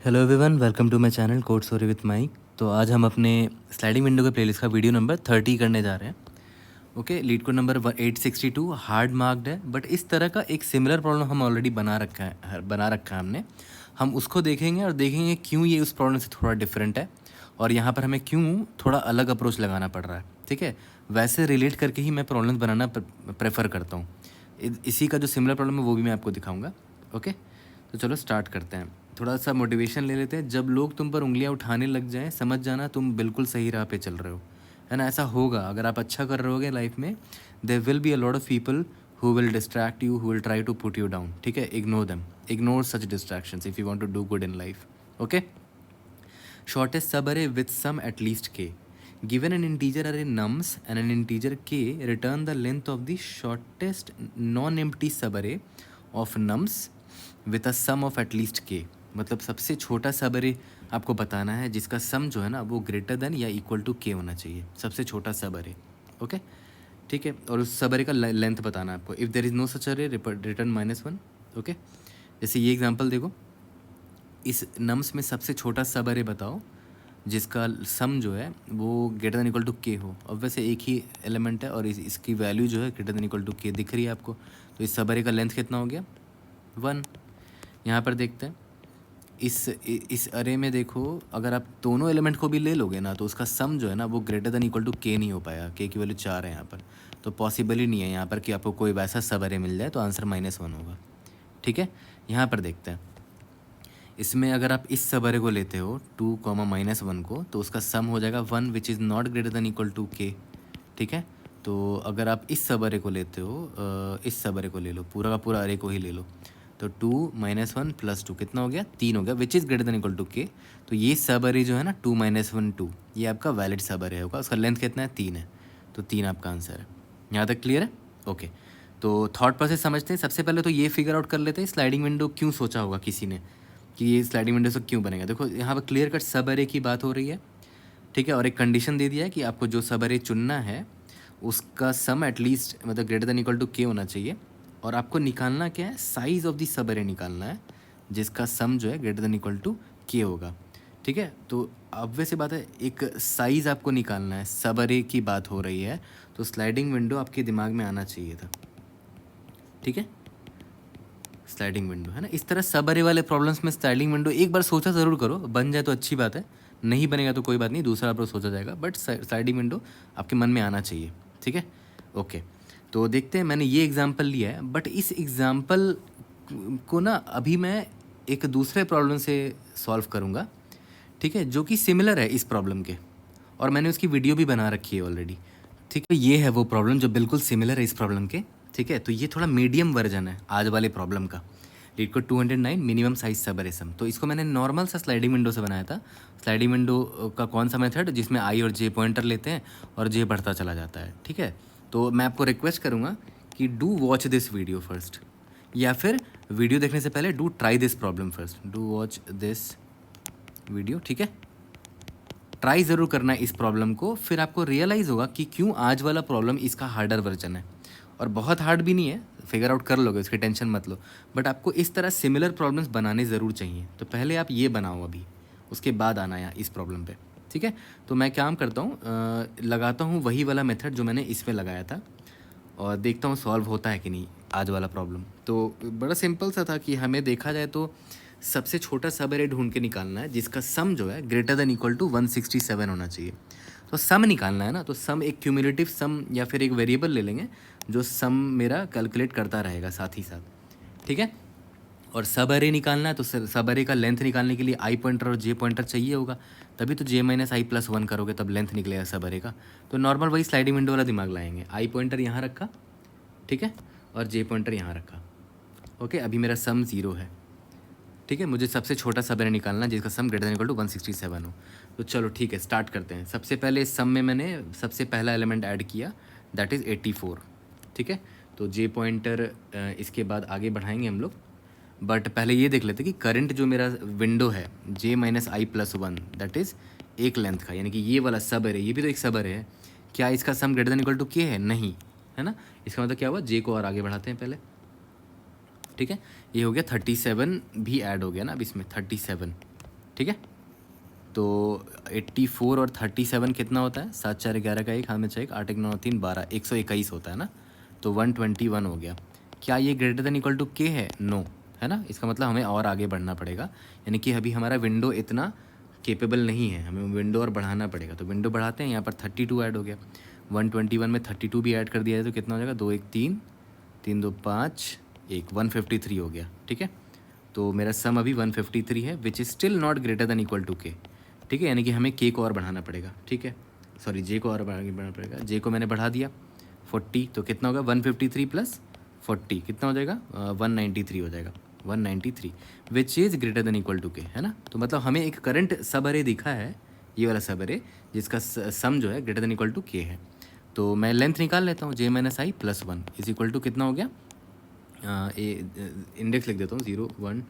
Hello everyone, welcome to my channel code story with Mike. तो आज हम अपने स्लाइडिंग विंडो के प्लेलिस्ट का वीडियो नंबर 30 करने जा रहे हैं। Okay, leet code number 862 hard marked है, बट इस तरह का एक सिमिलर प्रॉब्लम हम ऑलरेडी बना रखा है हमने। हम उसको देखेंगे और देखेंगे क्यों ये उस प्रॉब्लम से थोड़ा डिफरेंट है और यहाँ पर हमें क्यों थोड़ा अलग अप्रोच लगाना पड़ रहा है। ठीक है, वैसे रिलेट करके ही मैं प्रॉब्लम्स बनाना प्रेफर करता हूँ। इसी का जो सिमिलर प्रॉब्लम है वो भी मैं आपको दिखाऊंगा। ओके, तो चलो स्टार्ट करते हैं। थोड़ा सा मोटिवेशन ले लेते हैं। जब लोग तुम पर उंगलियां उठाने लग जाएं, समझ जाना तुम बिल्कुल सही राह पे चल रहे हो, है ना। ऐसा होगा अगर आप अच्छा कर रहे होगे लाइफ में। There will be a lot of people who will distract you, who will try to put you down. ठीक है, ignore them, ignore such distractions if you want to do good in life. Okay, shortest subarray with sum at least k. Given an integer array nums and an integer k, return the length of the shortest non-empty subarray of nums with a sum of at least k. मतलब सबसे छोटा सबअरे आपको बताना है जिसका सम जो है ना वो ग्रेटर देन या इक्वल टू के होना चाहिए, सबसे छोटा सबअरे। ओके, ठीक है, और उस सबअरे का लेंथ बताना है आपको। If there is no such array return -1। Okay, जैसे ये एग्जांपल देखो, इस नम्स में सबसे छोटा सब अरे बताओ जिसका सम जो है वो greater than equal to K हो। अब वैसे एक ही एलिमेंट है और इसकी वैल्यू जो है ग्रेटर देन इक्वल टू के दिख रही है आपको। तो इस सब अरे का लेंथ कितना हो गया? 1। यहाँ पर देखते हैं इस अरे में देखो, अगर आप दोनों एलिमेंट को भी ले लोगे ना तो उसका सम जो है ना वो greater than equal to K नहीं हो पाया। के की वैल्यू 4 है यहाँ पर, तो पॉसिबल ही नहीं है यहाँ पर कि आपको कोई वैसा सब अरे मिल जाए। तो आंसर -1 होगा। ठीक है, यहाँ पर देखते हैं। इसमें अगर आप इस सबअरे को लेते हो 2, -1 को, तो उसका सम हो जाएगा 1 which is not greater than equal to K. ठीक है, तो अगर आप इस सबअरे को लेते हो, इस सबअरे को ले लो, पूरा का पूरा अरे को ही ले लो, तो 2 -1 + 2 कितना हो गया? 3 हो गया, which is greater than equal to K. तो ये सबअरे जो है ना 2 -1 2, ये आपका वैलिड सबअरे होगा। उसका लेंथ कितना है? 3 है, तो 3 आपका आंसर है। यहाँ तक क्लियर है? ओके, तो थॉट प्रोसेस समझते हैं। सबसे पहले तो ये फिगर आउट कर लेते हैं स्लाइडिंग विंडो क्यों सोचा होगा किसी ने कि ये स्लाइडिंग विंडो से क्यों बनेगा। देखो यहाँ पर क्लियर कट सब अरे की बात हो रही है। ठीक है, और एक कंडीशन दे दिया है कि आपको जो सब अरे चुनना है उसका सम एटलीस्ट मतलब ग्रेटर देन इक्वल टू के होना चाहिए। और आपको निकालना क्या है? साइज़ ऑफ दी सब अरे निकालना है जिसका सम जो है ग्रेटर देन इक्वल टू के होगा। ठीक है, तो ऑब्वियस सी बात है, एक साइज़ आपको निकालना है, सब अरे की बात हो रही है, तो स्लाइडिंग विंडो आपके दिमाग में आना चाहिए था। ठीक है, स्लाइडिंग विंडो है ना। इस तरह सब अरे वाले प्रॉब्लम्स में स्लाइडिंग विंडो एक बार सोचा ज़रूर करो, बन जाए तो अच्छी बात है, नहीं बनेगा तो कोई बात नहीं, दूसरा अप्रोच सोचा जाएगा, बट स्लाइडिंग विंडो आपके मन में आना चाहिए। ठीक है, ओके, तो देखते हैं। मैंने ये एग्जांपल लिया है, बट इस एग्जांपल को ना अभी मैं एक दूसरे प्रॉब्लम से सॉल्व करूँगा। ठीक है, जो कि सिमिलर है इस प्रॉब्लम के, और मैंने उसकी वीडियो भी बना रखी है ऑलरेडी। ठीक है, ये है वो प्रॉब्लम जो बिल्कुल सिमिलर है इस प्रॉब्लम के। ठीक है, तो ये थोड़ा मीडियम वर्जन है आज वाले प्रॉब्लम का। लीड कोड 209 मिनिमम साइज सबअरे सम। तो इसको मैंने नॉर्मल सा स्लाइडिंग विंडो से बनाया था। स्लाइडिंग विंडो का कौन सा मेथड जिसमें आई और जे पॉइंटर लेते हैं और जे बढ़ता चला जाता है। ठीक है, तो मैं आपको रिक्वेस्ट करूँगा कि do watch this video first, या फिर वीडियो देखने से पहले do try this problem first, do watch this video. ठीक है, ट्राई ज़रूर करना है इस प्रॉब्लम को, फिर आपको रियलाइज़ होगा कि क्यों आज वाला प्रॉब्लम इसका हार्डर वर्जन है। और बहुत हार्ड भी नहीं है, फिगर आउट कर लोगे, उसकी टेंशन मत लो। बट आपको इस तरह सिमिलर प्रॉब्लम्स बनाने ज़रूर चाहिए। तो पहले आप ये बनाओ अभी, उसके बाद आना यहाँ इस प्रॉब्लम पे। ठीक है, तो मैं काम करता हूँ, लगाता हूँ वही वाला मेथड जो मैंने इस पर लगाया था, और देखता हूँ सॉल्व होता है कि नहीं आज वाला प्रॉब्लम। तो बड़ा सिंपल सा था कि हमें देखा जाए तो सबसे छोटा सब अरे ढूंढ के निकालना है जिसका सम जो है ग्रेटर देन इक्वल टू 167 होना चाहिए। तो सम निकालना है ना, तो सम एक क्यूमुलेटिव सम या फिर एक वेरिएबल ले लेंगे जो सम मेरा कैलकुलेट करता रहेगा साथ ही साथ। ठीक है, और सब अरे निकालना है तो सब अरे का लेंथ निकालने के लिए आई पॉइंटर और जे पॉइंटर चाहिए होगा, तभी तो जे -i+1 करोगे तब लेंथ निकलेगा सब अरे का। तो नॉर्मल वही स्लाइडिंग विंडो वाला दिमाग लाएंगे, आई पॉइंटर यहाँ रखा, ठीक है, और जे पॉइंटर यहाँ रखा। ओके, अभी मेरा सम 0 है। ठीक है, मुझे सबसे छोटा सब अरे निकालना जिसका sum greater than equal to 167 हो। तो चलो ठीक है, स्टार्ट करते हैं। सबसे पहले इस सम में मैंने सबसे पहला एलिमेंट ऐड किया, दैट इज़ 84। ठीक है, तो जे पॉइंटर इसके बाद आगे बढ़ाएंगे हम लोग, बट पहले ये देख लेते हैं कि करंट जो मेरा विंडो है j-i+1 दैट इज़ एक लेंथ का, यानी कि ये वाला सब अरे, ये भी तो एक सब अरे है। क्या इसका sum greater than equal to K है? नहीं, है ना। इसका मतलब क्या हुआ, जे को और आगे बढ़ाते हैं पहले। ठीक है, ये हो गया 37 भी ऐड हो गया ना अब इसमें 37। ठीक है। तो 84 और 37 कितना होता है? 7 4 11 का 1, हाथ में 6 1, 8 1 9 3 12, 121 होता है ना। तो 121 हो गया। क्या ये greater than equal to K है? नो, है ना। इसका मतलब हमें और आगे बढ़ना पड़ेगा, यानी कि अभी हमारा विंडो इतना केपेबल नहीं है, हमें विंडो और बढ़ाना पड़ेगा। तो विंडो बढ़ाते हैं, यहाँ पर 32 ऐड हो गया। 121 में 32 भी ऐड कर दिया है तो कितना हो जाएगा? 2 1 3, 3 2 5, 1 153 हो गया। ठीक है, तो मेरा सम अभी 153 है, which is still not greater than equal to K. ठीक है, यानी कि हमें के को और बढ़ाना पड़ेगा। ठीक है, सॉरी जे को और बढ़ाना पड़ेगा। जे को मैंने बढ़ा दिया 40, तो कितना होगा? 153 प्लस 40 कितना हो जाएगा? 193 हो जाएगा। 193 which is greater than equal to K, है ना। तो मतलब हमें एक करंट सब अरे दिखा है, ये वाला सब अरे, जिसका सम जो है greater than equal to K है। तो मैं लेंथ निकाल लेता हूँ, J minus I plus 1 is equal to कितना हो गया? इंडेक्स लिख देता हूँ, 0 1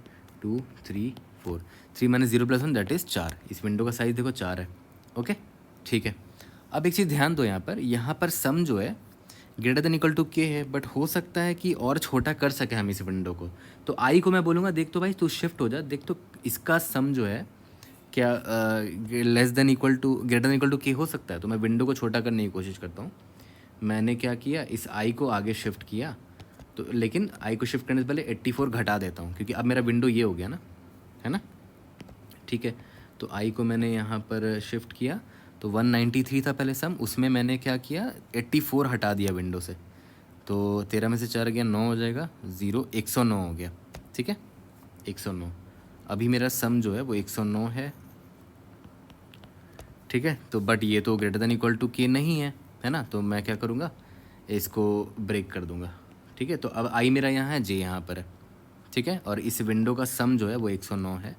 2 3 4, 3 माइनस 0 प्लस 1 दैट इज़ 4। इस विंडो का साइज़ देखो 4 है। ओके, ठीक है। अब एक चीज़ ध्यान दो, यहाँ पर सम जो है greater than equal to K है, बट हो सकता है कि और छोटा कर सके हम इस विंडो को। तो आई को मैं बोलूँगा देख तो भाई तू शिफ्ट हो जा, देख तो इसका सम जो है क्या less than equal to greater than equal to K हो सकता है। तो मैं विंडो को छोटा करने की कोशिश करता हूँ। मैंने क्या किया, इस आई को आगे शिफ्ट किया, तो लेकिन आई को शिफ्ट करने से पहले 84 घटा देता हूँ, क्योंकि अब मेरा विंडो ये हो गया ना, है ना। ठीक है, तो आई को मैंने यहाँ पर शिफ्ट किया, तो 193 था पहले सम, उसमें मैंने क्या किया, 84 हटा दिया विंडो से। तो 13 में से 4 गया 9 हो जाएगा, 0 109 हो गया। ठीक है, 109। अभी मेरा सम जो है वो 109 है। ठीक है, तो बट ये तो greater than equal to K नहीं है ना। तो मैं क्या करूँगा, इसको ब्रेक कर दूँगा। ठीक है, तो अब आई मेरा यहाँ है, जे यहाँ पर है। ठीक है, और इस विंडो का सम जो है वो 109 है।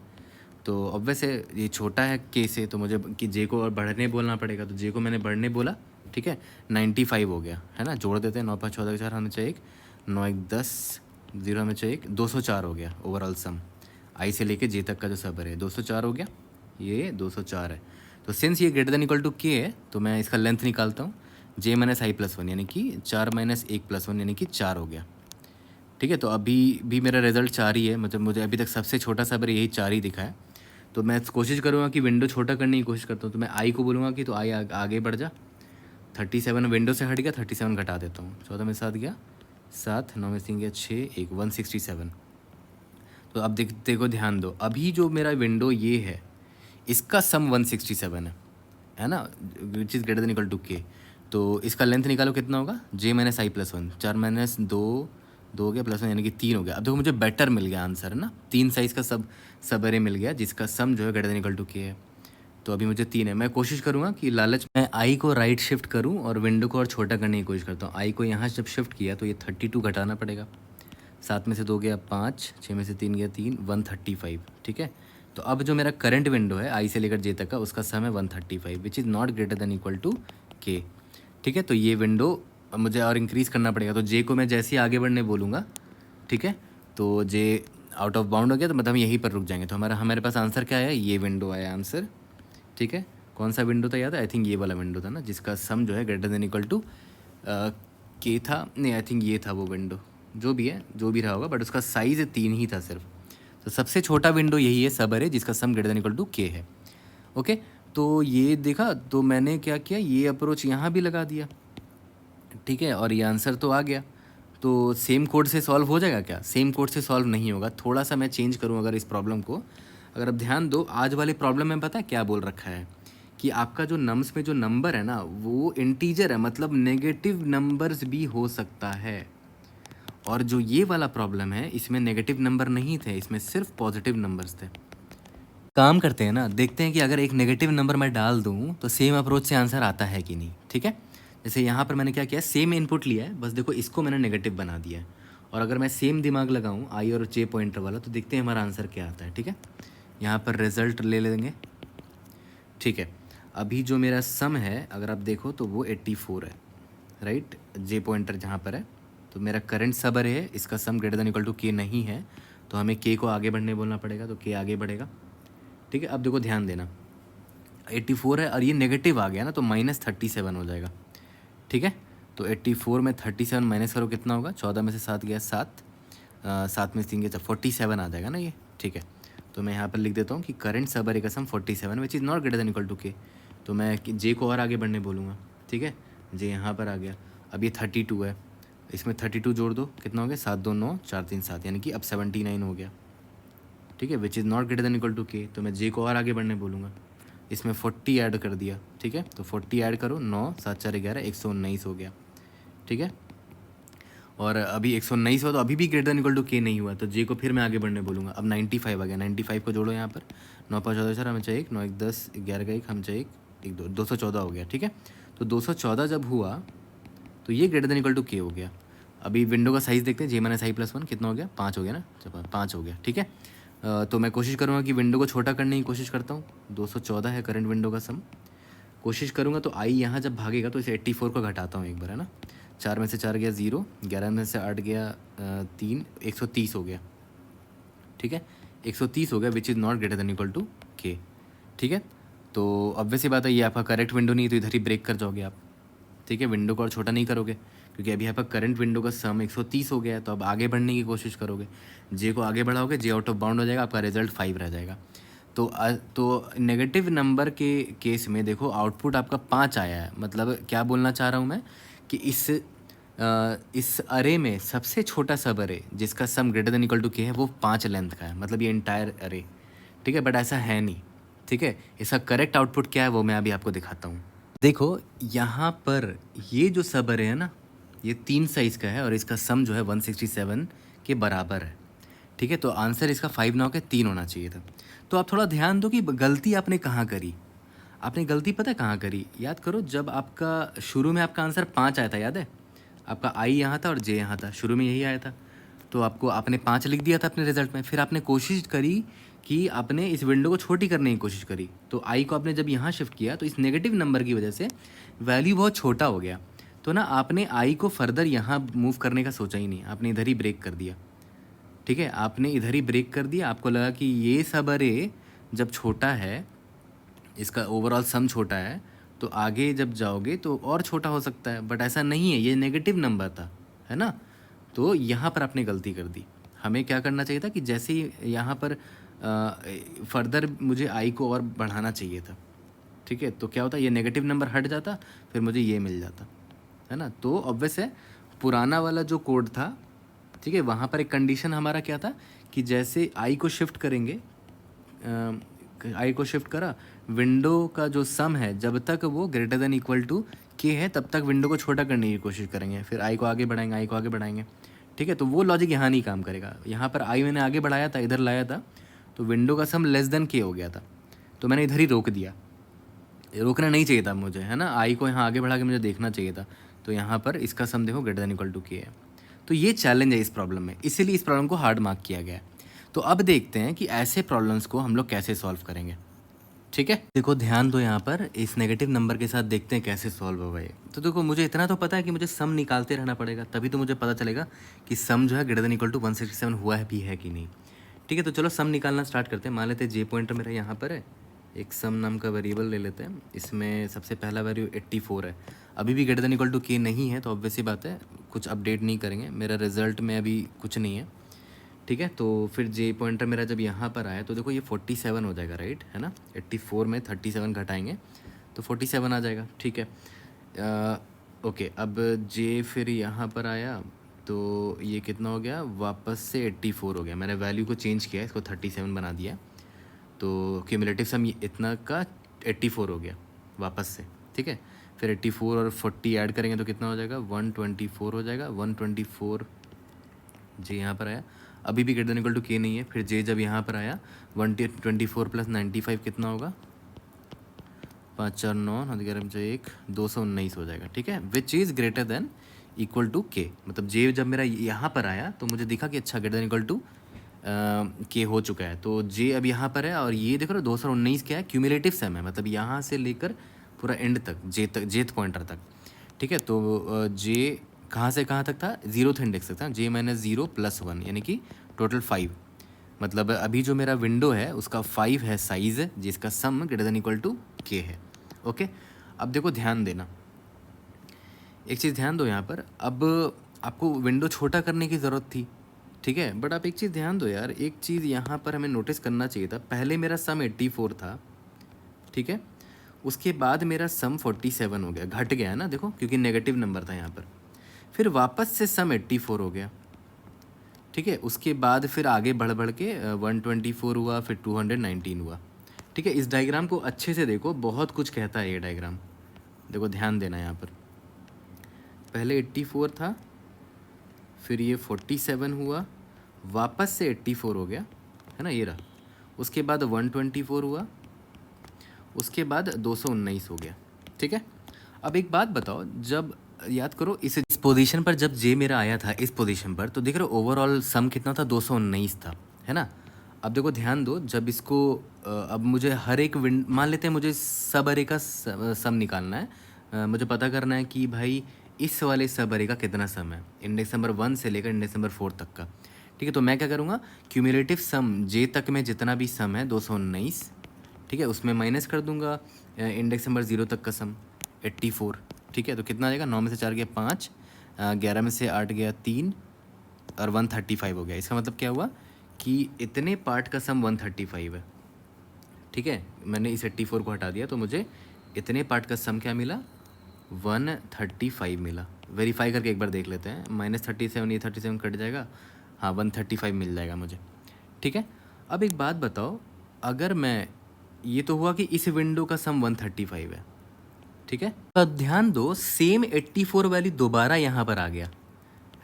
तो अब वैसे ये छोटा है के से, तो मुझे कि जे को और बढ़ने बोलना पड़ेगा। तो जे को मैंने बढ़ने बोला, ठीक है, 95 हो गया, है ना। जोड़ देते हैं, 9 5 14 4 हमें चाहिए 1, 9 1 10, 0 हमें चाहिए 1, 204 हो गया ओवरऑल सम। आई से लेके जे तक का जो सबर है 204 हो गया, ये 204 है। तो सिंस ये greater than equal to K है, तो मैं इसका लेंथ निकालता हूँ, जे माइनस आई प्लस 1 यानी कि 4 माइनस 1 प्लस 1 यानी कि 4 हो गया। ठीक है, तो अभी भी मेरा रिजल्ट 4 ही है, मतलब मुझे अभी तक सबसे छोटा सबर यही 4 ही दिखा है। तो मैं कोशिश करूँगा कि विंडो छोटा करने की कोशिश करता हूँ। तो मैं आई को बोलूँगा कि तो आई आगे बढ़ जा, 37 विंडो से हट गया, 37 घटा देता हूँ। 14 में 7 गया 7, 9 में 3 गया 6, 1 167। तो अब देखो ध्यान दो, अभी जो मेरा विंडो ये है इसका सम 167 है ना, which is greater than equal to K. तो इसका लेंथ निकालो कितना होगा, J minus I plus 1, 4 minus 2 2 हो गया प्लस 1 यानी कि 3 हो गया। अब देखो मुझे बेटर मिल गया आंसर, है ना। 3 साइज़ का सब एरे मिल गया जिसका सम जो है greater than equal to K है। तो अभी मुझे 3 है। मैं कोशिश करूँगा कि लालच मैं आई को राइट शिफ्ट करूँ और विंडो को और छोटा करने की कोशिश करता हूँ। आई को यहाँ जब शिफ्ट किया तो ये 32 घटाना पड़ेगा, 7 में से 2 गया 5, 6 में से 3 गया 3, 135। ठीक है, तो अब जो मेरा करंट विंडो है आई से लेकर जे तक का, उसका सम है 135 which is not greater than equal to K. ठीक है, तो ये विंडो मुझे और इंक्रीज़ करना पड़ेगा। तो जे को मैं जैसे ही आगे बढ़ने बोलूँगा, ठीक है, तो जे आउट ऑफ बाउंड हो गया, तो मतलब हम यहीं पर रुक जाएंगे। तो हमारे पास आंसर क्या है, ये विंडो आया आंसर। ठीक है, कौन सा विंडो था याद है? आई थिंक ये वाला विंडो था ना, जिसका सम जो है ग्रेटर देन इक्वल टू के था। नहीं, आई थिंक ये था वो विंडो, जो भी है, जो भी रहा होगा, बट उसका साइज़ 3 ही था सिर्फ। तो सबसे छोटा विंडो यही है, सबर है, जिसका sum greater than equal to K है। ओके, तो ये देखा, तो मैंने क्या किया, ये अप्रोच यहाँ भी लगा दिया। ठीक है, और ये आंसर तो आ गया। तो सेम कोड से सॉल्व हो जाएगा क्या? सेम कोड से सॉल्व नहीं होगा, थोड़ा सा मैं चेंज करूँ अगर इस प्रॉब्लम को। अगर आप ध्यान दो, आज वाले प्रॉब्लम में पता है क्या बोल रखा है कि आपका जो नम्स में जो नंबर है ना वो इंटीजर है, मतलब नेगेटिव नंबर्स भी हो सकता है। और जो ये वाला प्रॉब्लम है इसमें नेगेटिव नंबर नहीं थे, इसमें सिर्फ पॉजिटिव नंबर्स थे। काम करते हैं ना, देखते हैं कि अगर एक नेगेटिव नंबर मैं डाल दूँ तो सेम अप्रोच से आंसर आता है कि नहीं। ठीक है, जैसे यहाँ पर मैंने क्या किया, सेम इनपुट लिया है, बस देखो इसको मैंने नेगेटिव बना दिया है। और अगर मैं सेम दिमाग लगाऊँ आई और जे पॉइंटर वाला, तो देखते हैं हमारा आंसर क्या आता है। ठीक है, यहाँ पर रिजल्ट ले लेंगे। ठीक है, अभी जो मेरा सम है अगर आप देखो तो वो 84 है, राइट। जे पॉइंटर जहाँ पर है, तो मेरा करंट सबर है, इसका sum greater than equal to K नहीं है, तो हमें के को आगे बढ़ने बोलना पड़ेगा, तो के आगे बढ़ेगा। ठीक है, अब देखो ध्यान देना, 84 है और ये नेगेटिव आ गया ना, तो -37 हो जाएगा। ठीक है, तो 84 में 37 माइनस करो कितना होगा, 14 में से 7 गया 7, 7 में से 3 गया 47 आ जाएगा ना ये। ठीक है, तो मैं यहाँ पर लिख देता हूँ कि करंट सब अरे का sum 47 which is not greater than equal to K. तो मैं जे को और आगे बढ़ने बोलूँगा, ठीक है। जे यहाँ पर आ गया। अब ये 32 है, इसमें 32 जोड़ दो, कितना हो गया 7 2 9 4 3 7, यानी कि अब 79 हो गया, ठीक है। Which is not greater than equal to K. तो मैं जे को और आगे बढ़ने बोलूँगा, इसमें 40 ऐड कर दिया, ठीक है। तो 40 ऐड करो, 9 7 4 11 119 हो गया, ठीक है। और अभी 119 हुआ तो अभी भी greater than equal to K नहीं हुआ, तो जे को फिर मैं आगे बढ़ने बोलूँगा। अब 95 आ गया, 95 को जोड़ो यहाँ पर, 9 5 14 4 हमें चाहिए 1, 9 1 10 11 का 1 हम चाहिए 1 2 214 हो गया, ठीक है। तो 214 जब हुआ तो ये greater than equal to K हो गया। अभी विंडो का साइज़ देखते हैं, जे माइनस आई प्लस 1 कितना हो गया 5 हो गया ना, चलो 5 हो गया, ठीक है। तो मैं कोशिश करूँगा कि विंडो को छोटा करने की कोशिश करता हूँ। 214 है करंट विंडो का सम, कोशिश करूँगा तो आई यहाँ जब भागेगा तो इसे 84 को घटाता हूँ एक बार, है ना। 4 में से 4 गया 0, 11 में से 8 गया 3, 130 हो गया, ठीक है। 130 हो गया which is not greater than equal to K, ठीक है। तो ऑब्वियस सी बात है ये आपका करेक्ट विंडो नहीं है, तो इधर ही ब्रेक कर जाओगे आप, ठीक है। विंडो को और छोटा नहीं करोगे, क्योंकि अभी आपका करंट विंडो का सम 130 हो गया है। तो अब आगे बढ़ने की कोशिश करोगे, जे को आगे बढ़ाओगे, जे आउट ऑफ बाउंड हो जाएगा, आपका रिजल्ट 5 रह जाएगा। तो नेगेटिव नंबर के केस में देखो आउटपुट आपका 5 आया है, मतलब क्या बोलना चाह रहा हूँ मैं कि इस अरे में सबसे छोटा सब अरे जिसका sum greater than equal to K है वो 5 लेंथ का है, मतलब ये इंटायर अरे, ठीक है। बट ऐसा है नहीं, ठीक है। इसका करेक्ट आउटपुट क्या है वो मैं अभी आपको दिखाता हूँ। देखो यहाँ पर ये जो सब अरे है ना, ये 3 साइज़ का है और इसका सम जो है 167 के बराबर है, ठीक है। तो आंसर इसका 5 ना होकर 3 होना चाहिए था। तो आप थोड़ा ध्यान दो कि गलती आपने कहाँ करी। आपने गलती पता है कहाँ करी, याद करो। जब आपका शुरू में आपका आंसर 5 आया था, याद है, आपका आई यहाँ था और जे यहाँ था, शुरू में यही आया था। तो आपने 5 लिख दिया था अपने रिजल्ट में। फिर आपने कोशिश करी कि आपने इस विंडो को छोटी करने की कोशिश करी, तो आई को आपने जब यहाँ शिफ्ट किया तो इस नेगेटिव नंबर की वजह से वैल्यू बहुत छोटा हो गया। तो ना आपने आई को फर्दर यहाँ मूव करने का सोचा ही नहीं, आपने इधर ही ब्रेक कर दिया, ठीक है। आपने इधर ही ब्रेक कर दिया। आपको लगा कि ये सब अरे जब छोटा है, इसका ओवरऑल सम छोटा है, तो आगे जब जाओगे तो और छोटा हो सकता है, बट ऐसा नहीं है, ये नेगेटिव नंबर था, है ना। तो यहाँ पर आपने गलती कर दी। हमें क्या करना चाहिए था कि जैसे ही यहाँ पर फर्दर मुझे आई को और बढ़ाना चाहिए था, ठीक है। तो क्या होता, ये नेगेटिव नंबर हट जाता, फिर मुझे ये मिल जाता, है ना। तो ऑब्वियस है पुराना वाला जो कोड था, ठीक है, वहाँ पर एक कंडीशन हमारा क्या था कि जैसे आई को शिफ्ट करेंगे, आई को शिफ्ट करा, विंडो का जो सम है जब तक वो greater than equal to K है तब तक विंडो को छोटा करने की कोशिश करेंगे, फिर आई को आगे बढ़ाएंगे, आई को आगे बढ़ाएंगे, ठीक है। तो वो लॉजिक यहाँ नहीं काम करेगा। यहाँ पर आई मैंने आगे बढ़ाया था, इधर लाया था, तो विंडो का सम लेस देन के हो गया था, तो मैंने इधर ही रोक दिया। रोकना नहीं चाहिए था मुझे, है ना। आई को यहाँ आगे बढ़ा के मुझे देखना चाहिए था। तो यहाँ पर इसका सम देखो greater than equal to K है। तो ये चैलेंज है इस प्रॉब्लम में, इसीलिए इस प्रॉब्लम को हार्ड मार्क किया गया है। तो अब देखते हैं कि ऐसे प्रॉब्लम्स को हम लोग कैसे सॉल्व करेंगे, ठीक है। देखो ध्यान दो, यहाँ पर इस नेगेटिव नंबर के साथ देखते हैं कैसे सॉल्व होगा ये। तो देखो मुझे इतना तो पता है कि मुझे सम निकालते रहना पड़ेगा, तभी तो मुझे पता चलेगा कि सम जो है ग्रेटर देन इक्वल टू 167 हुआ है भी है कि नहीं, ठीक है। तो चलो सम निकालना स्टार्ट करते हैं। मान लेते हैं जे पॉइंटर मेरा यहाँ पर है, एक सम नाम का वेरिएबल ले लेते हैं। इसमें सबसे पहला वैल्यू 84 है, अभी भी greater than equal to K नहीं है, तो ऑब्वियस सी बात है कुछ अपडेट नहीं करेंगे, मेरा रिजल्ट में अभी कुछ नहीं है, ठीक है। तो फिर जे पॉइंटर मेरा जब यहाँ पर आया तो देखो ये 47 हो जाएगा, राइट, है ना। 84 में 37 घटाएंगे तो 47 आ जाएगा, ठीक है। ओके, अब जे फिर यहाँ पर आया तो ये कितना हो गया, वापस से 84 हो गया। मैंने वैल्यू को चेंज किया, इसको 37 बना दिया, तो क्यूमुलेटिव सम इतना का 84 हो गया वापस से, ठीक है। फिर 84 और 40 ऐड करेंगे तो कितना हो जाएगा, 124 हो जाएगा। 124 जे यहाँ पर आया, अभी भी greater than equal to K नहीं है। फिर जे जब यहाँ पर आया 124 प्लस 95 कितना होगा, 5 4 9 1 219 हो जाएगा, ठीक है। Which is greater than equal to K, मतलब जे जब मेरा यहाँ पर आया तो मुझे दिखा कि अच्छा greater than equal to K हो चुका है। तो जे अब यहाँ पर है और ये देखो 219 क्या है, क्यूमुलेटिव सम है, मतलब यहाँ से लेकर पूरा एंड तक, जेथ पॉइंटर तक, ठीक है। तो जे कहाँ से कहाँ तक था, 0th इंडेक्स तक था, जे माइनस 0 प्लस 1 यानी कि टोटल 5, मतलब अभी जो मेरा विंडो है उसका 5 है साइज़, जिसका sum greater than equal to K है, ओके। अब देखो ध्यान देना, एक चीज़ ध्यान दो यहाँ पर, अब आपको विंडो छोटा करने की ज़रूरत थी, ठीक है, बट आप एक चीज़ ध्यान दो यार, एक चीज़ यहाँ पर हमें नोटिस करना चाहिए था। पहले मेरा सम 84 था, ठीक है, उसके बाद मेरा सम 47 हो गया, घट गया है ना, देखो, क्योंकि नेगेटिव नंबर था यहाँ पर। फिर वापस से सम 84 हो गया, ठीक है, उसके बाद फिर आगे बढ़ बढ़ के 124 हुआ, फिर 219 हुआ, ठीक है। इस डायग्राम को अच्छे से देखो, बहुत कुछ कहता है ये डायग्राम, देखो ध्यान देना यहाँ पर। पहले 84 था, फिर ये 47 हुआ, वापस से 84 हो गया, है ना, ये रहा। उसके बाद 124 हुआ, उसके बाद 219 हो गया, ठीक है। अब एक बात बताओ, जब याद करो इस पोजीशन पर जब जे मेरा आया था इस पोजीशन पर, तो देख रहे हो ओवरऑल सम कितना था, 219 था, है ना। अब देखो ध्यान दो, जब इसको अब मुझे हर एक मान लेते हैं मुझे सब अरे का सम निकालना है। मुझे पता करना है कि भाई इस वाले सब अरे का कितना सम है, इंडेक्स नंबर 1 से लेकर इंडेक्स नंबर 4 तक का, ठीक है। तो मैं क्या करूँगा, क्यूमुलेटिव सम जे तक में जितना भी सम है 219, ठीक है, उसमें माइनस कर दूंगा इंडेक्स नंबर 0 तक का सम 84, ठीक है। तो कितना आ जाएगा, 9 में से 4 गया 5, 11 में से 8 गया 3, और 135 हो गया। इसका मतलब क्या हुआ कि इतने पार्ट का सम 135 है, ठीक है। मैंने इस 84 को हटा दिया, तो मुझे इतने पार्ट का सम क्या मिला, 135 मिला। वेरीफाई करके एक बार देख लेते हैं, -37, ये 37 कट जाएगा, हाँ 135 मिल जाएगा मुझे, ठीक है। अब एक बात बताओ, अगर मैं, ये तो हुआ कि इस विंडो का सम 135 है, ठीक है। अब ध्यान दो, सेम 84 वैल्यू दोबारा यहाँ पर आ गया,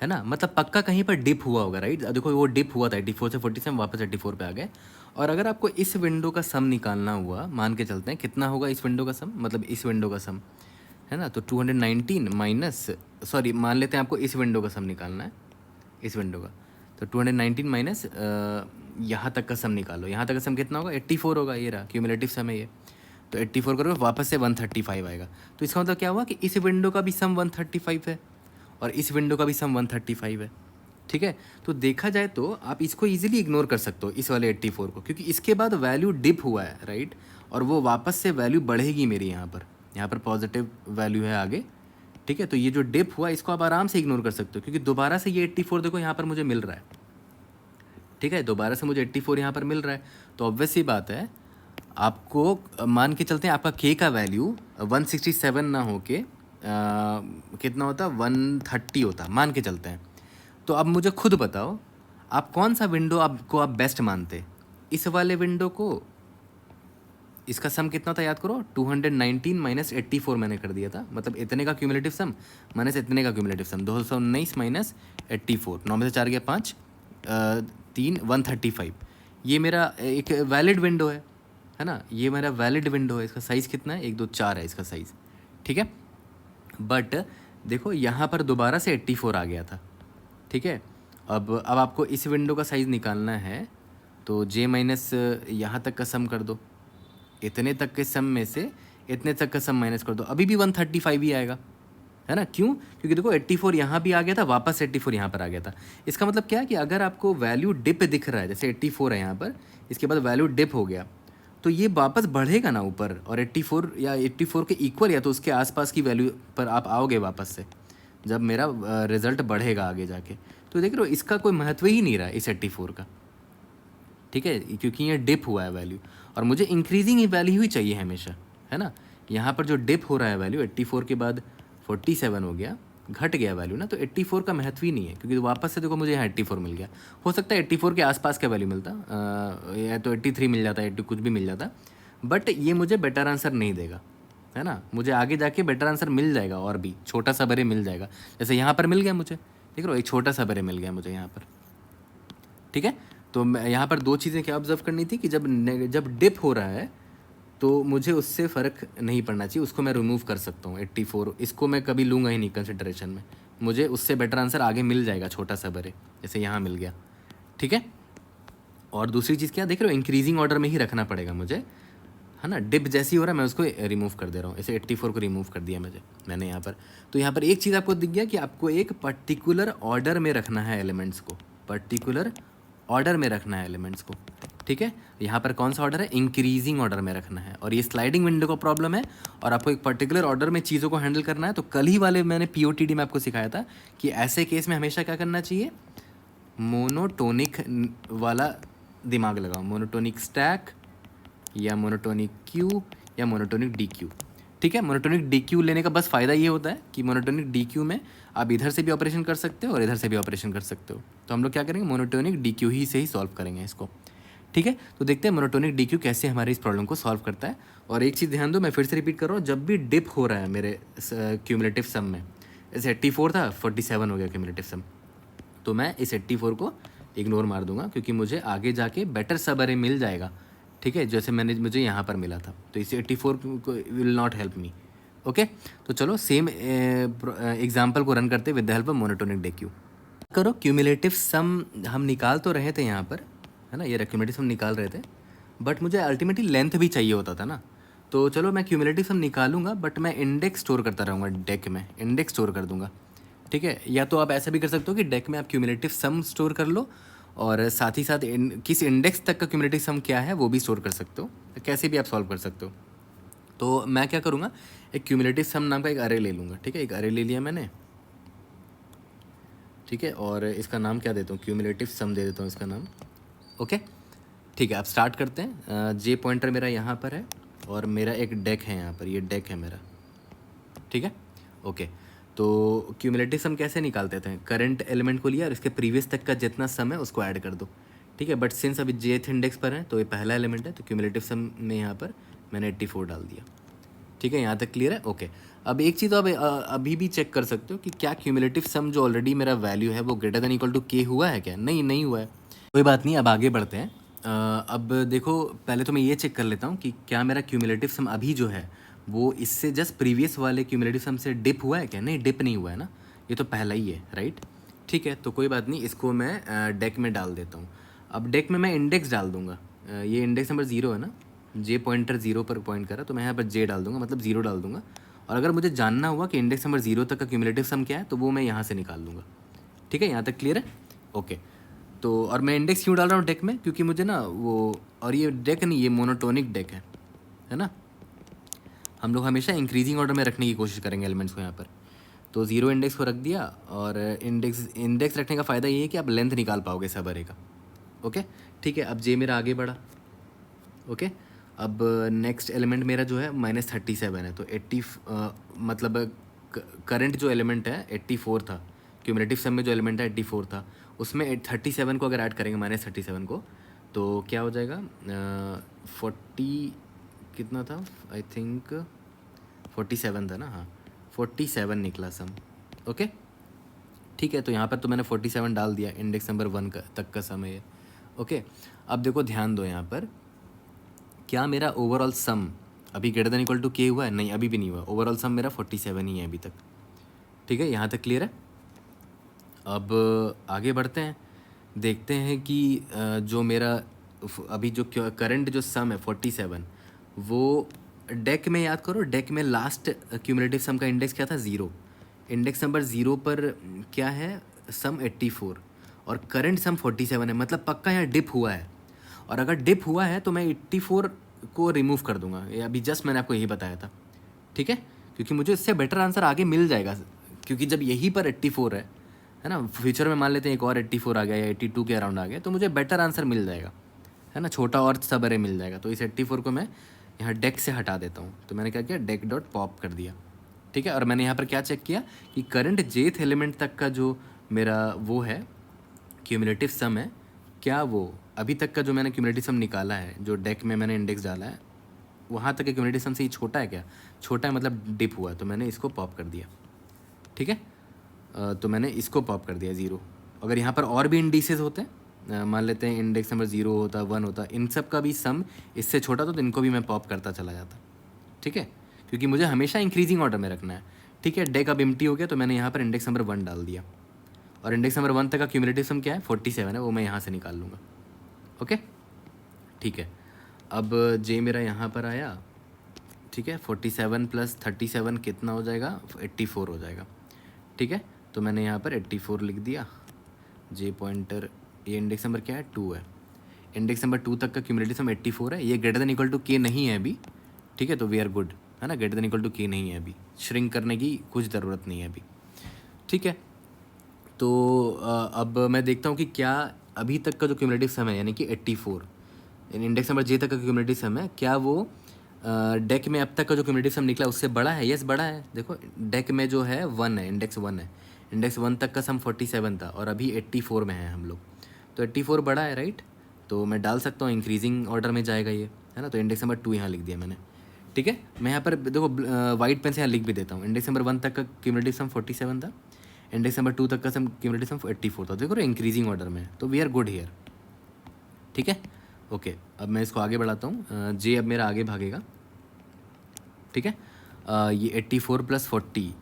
है ना, मतलब पक्का कहीं पर डिप हुआ होगा, राइट। देखो वो डिप हुआ था 84 से 47, वापस 84 पे आ गए। और अगर आपको इस विंडो का सम निकालना हुआ, मान के चलते हैं कितना होगा इस विंडो का सम, मतलब इस विंडो का सम, है ना, तो 219 माइनस, सॉरी मान लेते हैं आपको इस विंडो का सम निकालना है, इस विंडो का, तो 219 माइनस यहाँ तक का सम निकालो। यहाँ तक का सम कितना होगा, 84 होगा, ये रहा क्यूमुलेटिव सम है ये। तो 84 करोगे, वापस से 135 आएगा। तो इसका मतलब क्या हुआ कि इस विंडो का भी सम 135 है और इस विंडो का भी सम 135 है, ठीक है। तो देखा जाए तो आप इसको इजीली इग्नोर कर सकते हो, इस वाले 84 को, क्योंकि इसके बाद वैल्यू डिप हुआ है, राइट, और वो वापस से वैल्यू बढ़ेगी मेरी यहाँ पर पॉजिटिव वैल्यू है आगे, ठीक है। तो ये जो डिप हुआ इसको आप आराम से इग्नोर कर सकते हो, क्योंकि दोबारा से ये 84 देखो यहाँ पर मुझे मिल रहा है, ठीक है, दोबारा से मुझे 84 यहाँ पर मिल रहा है। तो ऑब्वियस सी बात है, आपको मान के चलते हैं आपका के का वैल्यू 167 ना हो के कितना होता, 130 होता, मान के चलते हैं। तो अब मुझे खुद बताओ, आप कौन सा विंडो आपको आप बेस्ट मानते, इस वाले विंडो को, इसका सम कितना था याद करो, 219 माइनस 84 मैंने कर दिया था, मतलब इतने का क्यूमुलेटिव सम माइनस इतने का क्यूमुलेटिव सम, 219 माइनस 84, 9 में से 4 गया 5, 3, 135। ये मेरा एक वैलिड विंडो है ना, ये मेरा वैलिड विंडो है। इसका साइज़ कितना है, 1 2 4 है इसका साइज़, ठीक है। बट देखो यहाँ पर दोबारा से 84 आ गया था, ठीक है। अब आपको इस विंडो का साइज़ निकालना है, तो जे माइनस यहाँ तक का सम कर दो, इतने तक के सम में से इतने तक का सम माइनस कर दो, अभी भी 135 ही आएगा, है ना। क्यों, क्योंकि देखो 84 यहाँ भी आ गया था, वापस 84 यहाँ पर आ गया था। इसका मतलब क्या है कि अगर आपको वैल्यू डिप दिख रहा है, जैसे 84 है यहाँ पर, इसके बाद वैल्यू डिप हो गया, तो ये वापस बढ़ेगा ना ऊपर, और 84 या 84 के इक्वल या तो उसके आसपास की वैल्यू पर आप आओगे वापस से, जब मेरा रिजल्ट बढ़ेगा आगे जाके। तो देख रहे हो, इसका कोई महत्व ही नहीं रहा इस 84 का, ठीक है, क्योंकि ये डिप हुआ है वैल्यू, और मुझे इंक्रीजिंग ही वैल्यू ही चाहिए हमेशा, है ना। यहाँ पर जो डिप हो रहा है वैल्यू 84 के बाद 47 हो गया, घट गया वैल्यू ना, तो 84 का महत्व ही नहीं है, क्योंकि वापस से देखो मुझे यहाँ 84 मिल गया। हो सकता है 84 के आसपास का वैल्यू मिलता, या तो 83 मिल जाता, 80 कुछ भी मिल जाता, बट ये मुझे बेटर आंसर नहीं देगा, है ना। मुझे आगे जाके बेटर आंसर मिल जाएगा, और भी छोटा सा बरे मिल जाएगा, जैसे यहाँ पर मिल गया मुझे, देख रहे हो, एक छोटा सा बरे मिल गया मुझे यहाँ पर, ठीक है। तो यहाँ पर दो चीज़ें क्या ऑब्जर्व करनी थी कि जब डिप हो रहा है तो मुझे उससे फ़र्क नहीं पड़ना चाहिए, उसको मैं रिमूव कर सकता हूँ। 84 इसको मैं कभी लूँगा ही नहीं कंसिडरेशन में, मुझे उससे बेटर आंसर आगे मिल जाएगा, छोटा सा बरे, जैसे यहाँ मिल गया, ठीक है। और दूसरी चीज़ क्या देख रहे हो, इंक्रीजिंग ऑर्डर में ही रखना पड़ेगा मुझे, है ना। डिप जैसी हो रहा है मैं उसको रिमूव कर दे रहा हूँ, ऐसे 84 को रिमूव कर दिया मैंने यहाँ पर। तो यहाँ पर एक चीज़ आपको दिख गया कि आपको एक पर्टिकुलर ऑर्डर में रखना है एलिमेंट्स को, पर्टिकुलर ऑर्डर में रखना है एलिमेंट्स को, ठीक है। यहाँ पर कौन सा ऑर्डर है, इंक्रीजिंग ऑर्डर में रखना है, और ये स्लाइडिंग विंडो का प्रॉब्लम है, और आपको एक पर्टिकुलर ऑर्डर में चीज़ों को हैंडल करना है। तो कल ही वाले मैंने POTD में आपको सिखाया था कि ऐसे केस में हमेशा क्या करना चाहिए, मोनोटोनिक वाला दिमाग लगाओ, मोनोटोनिक स्टैक या मोनोटोनिक क्यू या मोनोटोनिक डी क्यू। ठीक है, मोनोटोनिक डी क्यू लेने का बस फ़ायदा ये होता है कि मोनोटोनिक डी क्यू में आप इधर से भी ऑपरेशन कर सकते हो और इधर से भी ऑपरेशन कर सकते हो। तो हम लोग क्या करेंगे, मोनोटोनिक डी क्यू ही से ही सॉल्व करेंगे इसको। ठीक है, तो देखते हैं मोनोटोनिक डी क्यू कैसे हमारे इस प्रॉब्लम को सॉल्व करता है। और एक चीज़ ध्यान दो, मैं फिर से रिपीट कर रहा हूँ, जब भी डिप हो रहा है मेरे क्यूमुलेटिव सम में, जैसे 84 था 47 हो गया क्यूमुलेटिव सम, तो मैं इस 84 को इग्नोर मार दूंगा क्योंकि मुझे आगे जाके बेटर सब अरे मिल जाएगा। ठीक है, जैसे मुझे यहाँ पर मिला था, तो इस 84 को will not help me. Okay, तो चलो सेम एग्जाम्पल को रन करते with the help of monotonic day Q. करो, क्यूमुलेटिव सम हम निकाल तो रहे थे यहाँ पर, है ना, ये क्यूमुलेटिव सम निकाल रहे थे, बट मुझे अल्टीमेटली लेंथ भी चाहिए होता था ना। तो चलो मैं क्यूमुलेटिव सम निकालूंगा, बट मैं इंडेक्स स्टोर करता रहूँगा, डेक में इंडेक्स स्टोर कर दूंगा। ठीक है, या तो आप ऐसा भी कर सकते हो कि डेक में आप क्यूमुलेटिव सम स्टोर कर लो और साथ ही साथ किस इंडेक्स तक का क्यूमुलेटिव सम क्या है वो भी स्टोर कर सकते हो, कैसे भी आप सॉल्व कर सकते हो। तो मैं क्या करूँगा, एक क्यूमुलेटिव सम नाम का एक अरे ले लूँगा। ठीक है, एक अरे ले लिया मैंने। ठीक है, और इसका नाम क्या देता हूँ, क्यूमुलेटिव सम दे देता हूँ इसका नाम। ओके, ठीक है, आप स्टार्ट करते हैं। जे पॉइंटर मेरा यहाँ पर है और मेरा एक डेक है यहाँ पर, ये डेक है मेरा। ठीक है, ओके, तो क्यूमुलेटिव सम कैसे निकालते थे, करंट एलिमेंट को लिया और इसके प्रीवियस तक का जितना सम है उसको ऐड कर दो। ठीक है, बट सिंस अभी जेथ इंडेक्स पर है तो ये पहला एलिमेंट है, तो क्यूमुलेटिव सम में यहाँ पर मैंने 84 डाल दिया। ठीक है, यहाँ तक क्लियर है। ओके, अब एक चीज़ आप अभी भी चेक कर सकते हो कि क्या क्यूमुलेटिव सम जो ऑलरेडी मेरा वैल्यू है वो ग्रेटर देन इक्वल टू के हुआ है क्या, नहीं हुआ है। कोई बात नहीं, अब आगे बढ़ते हैं। अब देखो, पहले तो मैं ये चेक कर लेता हूँ कि क्या मेरा क्यूमुलेटिव सम अभी जो है वो इससे जस्ट प्रीवियस वाले क्यूमुलेटिव सम से डिप हुआ है क्या, नहीं डिप नहीं हुआ है ना, ये तो पहला ही है, राइट। ठीक है, तो कोई बात नहीं, इसको मैं डेक में डाल देता हूँ। अब डेक में मैं इंडेक्स डाल दूंगा, ये इंडेक्स नंबर 0 है ना, जे पॉइंटर 0 पर पॉइंट कर रहा, तो मैं यहाँ पर जे डाल दूंगा, मतलब 0 डाल दूंगा। और अगर मुझे जानना हुआ कि इंडेक्स नंबर 0 तक का क्यूमुलेटिव सम क्या है तो वो मैं यहाँ से निकाल लूँगा। ठीक है, यहाँ तक क्लियर है। ओके, तो और मैं इंडेक्स क्यों डाल रहा हूँ डेक में, क्योंकि मुझे ना वो, और ये डेक नहीं, ये मोनोटोनिक डेक है ना, हम लोग हमेशा इंक्रीजिंग ऑर्डर में रखने की कोशिश करेंगे एलिमेंट्स को यहाँ पर। तो 0 इंडेक्स को रख दिया, और इंडेक्स रखने का फ़ायदा ये है कि आप लेंथ निकाल पाओगे सब अरे का। ओके, ठीक है, अब जे मेरा आगे बढ़ा। ओके, अब नेक्स्ट एलिमेंट मेरा जो है -37 है, तो 80 मतलब करंट जो एलिमेंट है 84 था, क्यूमुलेटिव सम में जो एलिमेंट है 84 था, उसमें 37 को अगर ऐड करेंगे -37 को तो क्या हो जाएगा, 40 कितना था, आई थिंक 47 था ना, हाँ 47 निकला सम। ओके, ठीक है, तो यहाँ पर तो मैंने 47 डाल दिया, इंडेक्स नंबर 1 तक का सम है ये। ओके, अब देखो ध्यान दो, यहाँ पर क्या मेरा ओवरऑल सम अभी ग्रेटर देन इक्वल टू के हुआ है, नहीं अभी भी नहीं हुआ, ओवरऑल सम मेरा 47 ही है अभी तक। ठीक है, यहाँ तक क्लियर है। अब आगे बढ़ते हैं, देखते हैं कि जो मेरा अभी जो करंट जो सम है 47, वो डेक में याद करो, डेक में लास्ट क्यूमुलेटिव सम का इंडेक्स क्या था, 0। इंडेक्स नंबर 0 पर क्या है, सम 84 और करंट सम 47 है, मतलब पक्का यहाँ डिप हुआ है। और अगर डिप हुआ है तो मैं 84 को रिमूव कर दूंगा, ये अभी जस्ट मैंने आपको यही बताया था। ठीक है, क्योंकि मुझे इससे बेटर आंसर आगे मिल जाएगा, क्योंकि जब यहीं पर 84 है ना, फ्यूचर में मान लेते हैं एक और 84 आ गया या 82 के अराउंड आ गया, तो मुझे बेटर आंसर मिल जाएगा, है ना, छोटा और सब अरे मिल जाएगा। तो इस 84 को मैं यहाँ डेक से हटा देता हूँ, तो मैंने क्या किया, डेक डॉट पॉप कर दिया। ठीक है, और मैंने यहाँ पर क्या चेक किया कि करंट जेथ एलिमेंट तक का जो मेरा वो है क्यूमुलेटिव सम है, क्या वो अभी तक का जो मैंने क्यूमुलेटिव सम निकाला है, जो डेक में मैंने इंडेक्स डाला है, वहाँ तक के क्यूमुलेटिव सम से ही छोटा है क्या, छोटा है मतलब डिप हुआ है, तो मैंने इसको पॉप कर दिया। ठीक है, तो मैंने इसको पॉप कर दिया 0। अगर यहाँ पर और भी इंडिसेस होते हैं, मान लेते हैं इंडेक्स नंबर 0 होता, 1 होता, इन सब का भी सम इससे छोटा तो इनको भी मैं पॉप करता चला जाता। ठीक है, क्योंकि मुझे हमेशा इंक्रीजिंग ऑर्डर में रखना है। ठीक है, डेक अब एम्प्टी हो गया, तो मैंने यहाँ पर इंडेक्स नंबर 1 डाल दिया, और इंडेक्स नंबर 1 तक का क्यूमुलेटिव सम क्या है, 47 है, वो मैं यहाँ से निकाल लूँगा। ओके, ठीक है, अब जे मेरा यहाँ पर आया। ठीक है, 47 + 37 कितना हो जाएगा, 84 हो जाएगा। ठीक है, तो मैंने यहाँ पर 84 लिख दिया। जे पॉइंटर, ये इंडेक्स नंबर क्या है, 2 है, इंडेक्स नंबर 2 तक का क्यूमुलेटिव सम 84 है, ये greater than equal to K नहीं है अभी। ठीक है, तो वी आर गुड, है ना, greater than equal to K नहीं है अभी, श्रिंक करने की कुछ ज़रूरत नहीं है अभी। ठीक है, तो अब मैं देखता हूँ कि क्या अभी तक का जो क्यूमुलेटिव सम है यानी कि 84 इंडेक्स नंबर जे तक का क्यूमुलेटिव सम है, क्या वो डेक में अब तक का जो क्यूमुलेटिव सम निकला उससे बड़ा है? यस बड़ा है। देखो डेक में जो है 1 है, इंडेक्स 1 है, इंडेक्स 1 तक का सम 47 था और अभी 84 में है हम लोग, तो 84 बड़ा है राइट। तो मैं डाल सकता हूँ इंक्रीजिंग ऑर्डर में जाएगा ये, है ना। तो इंडेक्स नंबर 2 यहाँ लिख दिया मैंने, ठीक है। मैं यहाँ पर देखो वाइट पेन से यहाँ लिख भी देता हूँ। इंडेक्स नंबर 1 तक का क्यूमुलेटिव सम 47 था, इंडेक्स नंबर 2 तक का सम क्यूमुलेटिव सम 84 था। देखो इंक्रीजिंग ऑर्डर में, तो वी आर गुड हियर, ठीक है। ओके अब मैं इसको आगे बढ़ाता हूँ। जे अब मेरा आगे भागेगा, ठीक है। ये 84 प्लस 40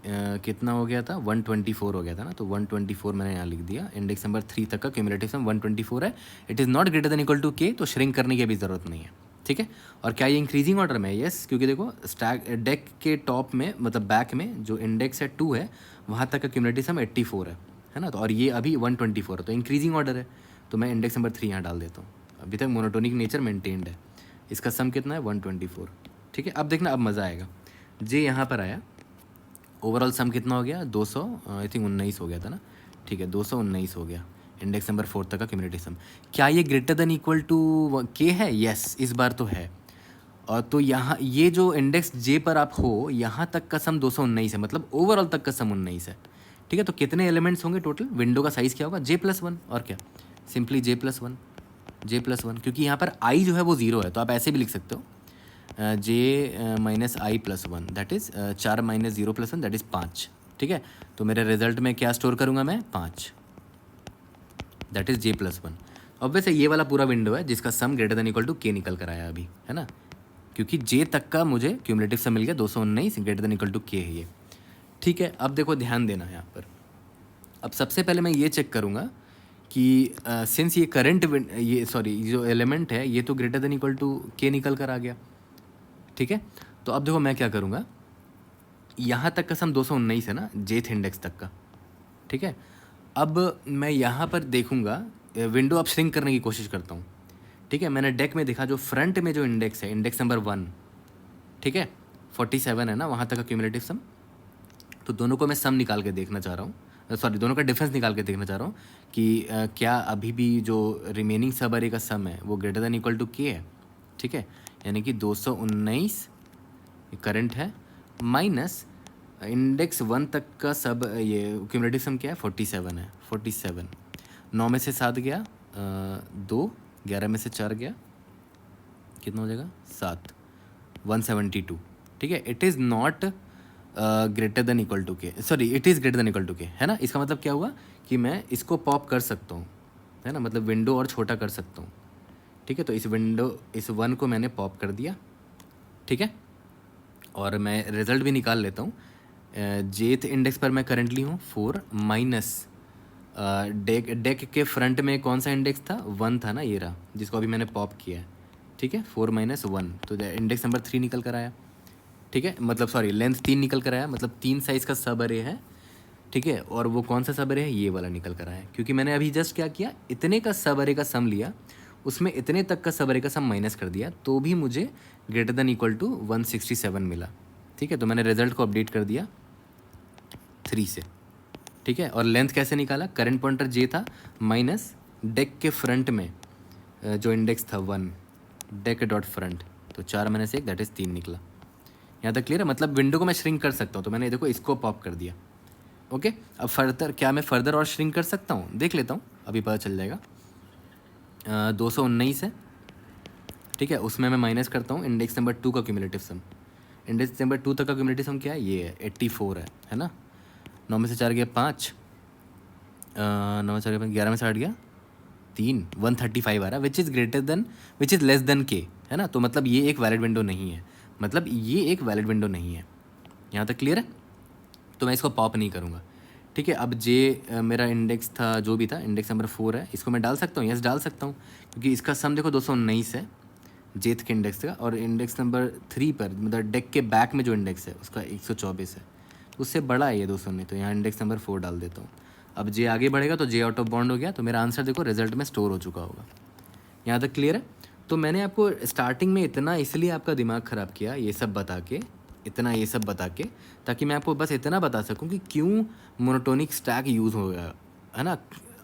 कितना हो गया था? 124 हो गया था ना, तो 124 मैंने यहाँ लिख दिया। इंडेक्स नंबर 3 तक का क्यूमुलेटिव सम 124 है। It is not greater than equal to K, तो श्रिंक करने की अभी ज़रूरत नहीं है, ठीक है। और क्या ये इंक्रीजिंग ऑर्डर में है? यस, क्योंकि देखो स्टैक डेक के टॉप में मतलब बैक में जो इंडेक्स है 2 है, वहाँ तक का क्यूमुलेटिव सम 84 है ना। तो और ये अभी 124 है, तो इंक्रीजिंग ऑर्डर है, तो मैं इंडेक्स नंबर 3 यहाँ डाल देता हूँ। अभी तक मोनोटोनिक नेचर मेंटेन्ड है। इसका सम कितना है? 124, ठीक है। अब देखना, अब मज़ा आएगा। जे यहाँ पर आया, ओवरऑल सम कितना हो गया? 200 आई थिंक 19 हो गया था ना, ठीक है 219 हो गया। इंडेक्स नंबर 4 तक का क्यूमुलेटिव सम, क्या ये greater than equal to K है? यस इस बार तो है। और तो यहाँ ये जो इंडेक्स जे पर आप हो, यहाँ तक का सम 219 है, मतलब ओवरऑल तक का सम 19 है, ठीक है। तो कितने एलिमेंट्स होंगे टोटल? विंडो का साइज़ क्या होगा? J+1, और क्या, सिंपली J+1, J+1, क्योंकि यहाँ पर आई जो है वो 0 है, तो आप ऐसे भी लिख सकते हो J-i+1 that is 4 - 0+1 that is 5, ठीक है। तो मेरे रिजल्ट में क्या स्टोर करूँगा मैं? 5, दैट इज़ J+1। ऑब्वियस है ये वाला पूरा विंडो है जिसका sum greater than equal to K निकल कर आया अभी, है ना, क्योंकि जे तक का मुझे क्यूमुलेटिव सम मिल गया 219 greater than equal to K है ये, ठीक है। अब देखो ध्यान देना यहाँ पर, अब सबसे पहले मैं ये चेक करूँगा कि सिंस ये करंट ये सॉरी जो एलिमेंट है ये तो greater than equal to K निकल कर आ गया, ठीक है। तो अब देखो मैं क्या करूँगा, यहाँ तक का सम 219 है ना, जेथ इंडेक्स तक का, ठीक है। अब मैं यहाँ पर देखूँगा, विंडो अब श्रिंक करने की कोशिश करता हूँ, ठीक है। मैंने डेक में देखा जो फ्रंट में जो इंडेक्स है, इंडेक्स नंबर 1, ठीक है, 47 है ना वहाँ तक का क्यूमुलेटिव सम। तो दोनों को मैं सम निकाल के देखना चाह रहा हूँ, सॉरी दोनों का डिफरेंस निकाल के देखना चाह रहा हूँ कि क्या अभी भी जो रिमेनिंग सब अरे का सम है वो greater than equal to K है, ठीक है। यानी कि 219 करंट है माइनस इंडेक्स 1 तक का सब ये क्यूमुलेटिव सम क्या है? 47 है, 47, 9 में से 7 गया, 2, 11 में से 4 गया, कितना हो जाएगा? 7, 172, ठीक है। It is not greater than equal to K, sorry it is greater than equal to K, है ना। इसका मतलब क्या हुआ कि मैं इसको पॉप कर सकता हूँ, है ना, मतलब विंडो और छोटा कर सकता हूँ, ठीक है। तो इस विंडो इस 1 को मैंने पॉप कर दिया, ठीक है। और मैं रिज़ल्ट भी निकाल लेता हूँ। जेथ इंडेक्स पर मैं करंटली हूँ 4 माइनस डेक के फ्रंट में कौन सा इंडेक्स था? 1 था ना, ये रहा जिसको अभी मैंने पॉप किया है, ठीक है। 4 - 1 तो इंडेक्स नंबर 3 निकल कर आया, ठीक है, मतलब सॉरी लेंथ 3 निकल कर आया, मतलब 3 साइज़ का सब अरे है, ठीक है। और वो कौन सा सब अरे है? ये वाला निकल कर आया, क्योंकि मैंने अभी जस्ट क्या किया, इतने का सब अरे का सम लिया, उसमें इतने तक का सब अरे का सम माइनस कर दिया, तो भी मुझे ग्रेटर देन इक्वल टू 167 मिला, ठीक है। तो मैंने रिजल्ट को अपडेट कर दिया 3 से, ठीक है। और लेंथ कैसे निकाला? करंट पॉइंटर जे था माइनस डेक के फ्रंट में जो इंडेक्स था 1, डेक डॉट फ्रंट, तो 4 में से 1 दैट इज़ 3 निकला। यहाँ तक क्लियर है? मतलब विंडो को मैं श्रिंक कर सकता हूँ, तो मैंने देखो इसको पॉप कर दिया, ओके। अब फर्दर क्या मैं फर्दर और श्रिंक कर सकता हूँ? देख लेता हूँ, अभी पता चल जाएगा। 219 है, ठीक है, उसमें मैं माइनस करता हूँ इंडेक्स नंबर 2 का क्यूमुलेटिव सम। इंडेक्स नंबर 2 तक का क्यूमुलेटिव सम क्या है? ये है 84 है ना। 9 में से 4 गया 5, 9 में से 4 गया 11 में से 8 गया 3, 135 आ रहा है, विच इज़ लेस देन के, है ना। तो मतलब ये एक वैलिड विंडो नहीं है, मतलब ये एक वैलिड विंडो नहीं है। यहाँ तक क्लियर है? तो मैं इसको पॉप नहीं करूँगा, ठीक है। अब जे मेरा इंडेक्स था जो भी था, इंडेक्स नंबर 4 है, इसको मैं डाल सकता हूँ? यस डाल सकता हूँ, क्योंकि इसका सम देखो 219 है जेथ के इंडेक्स का, और इंडेक्स नंबर 3 पर मतलब डेक के बैक में जो इंडेक्स है उसका 124 है, उससे बड़ा है ये 219, तो यहाँ इंडेक्स नंबर 4 डाल देता हूँ। अब जे आगे बढ़ेगा तो जे आउट ऑफ बाउंड हो गया, तो मेरा आंसर देखो रिजल्ट में स्टोर हो चुका होगा। यहाँ तक क्लियर है? तो मैंने आपको स्टार्टिंग में इतना इसलिए आपका दिमाग ख़राब किया ये सब बता के, इतना ये सब बता के, ताकि मैं आपको बस इतना बता सकूं कि क्यों मोनोटोनिक स्टैक यूज़ हो गया है ना,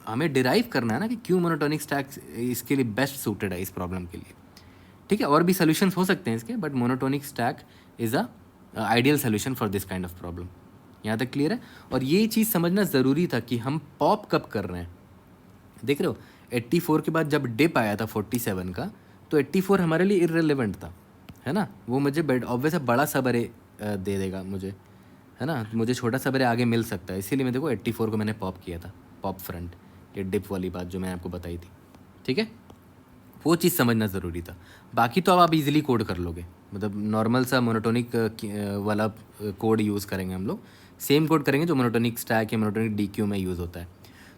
हमें डिराइव करना है ना कि क्यों मोनोटोनिक स्टैक इसके लिए बेस्ट सूटेड है इस प्रॉब्लम के लिए। ठीक है, और भी सोल्यूशंस हो सकते हैं इसके, but monotonic stack is a ideal solution for this kind of problem. यहाँ तक क्लियर है। और ये चीज़ समझना ज़रूरी था कि हम पॉप कब कर रहे हैं। देख रहे हो 84 के बाद जब डिप आया था 47 का, तो 84 हमारे लिए इररिलेवेंट था, है ना। वो मुझे ऑब्वियस है बड़ा सब अरे दे देगा मुझे, है ना, मुझे छोटा सब अरे आगे मिल सकता है, इसीलिए मैं देखो 84 को मैंने पॉप किया था, पॉप फ्रंट, ये डिप वाली बात जो मैंने आपको बताई थी। ठीक है, वो चीज़ समझना ज़रूरी था। बाकी तो अब आप इजीली कोड कर लोगे, मतलब नॉर्मल सा मोनोटोनिक वाला कोड यूज़ करेंगे हम लोग, सेम कोड करेंगे जो मोनोटोनिक स्टैक या मोनोटोनिक DQ में यूज़ होता है।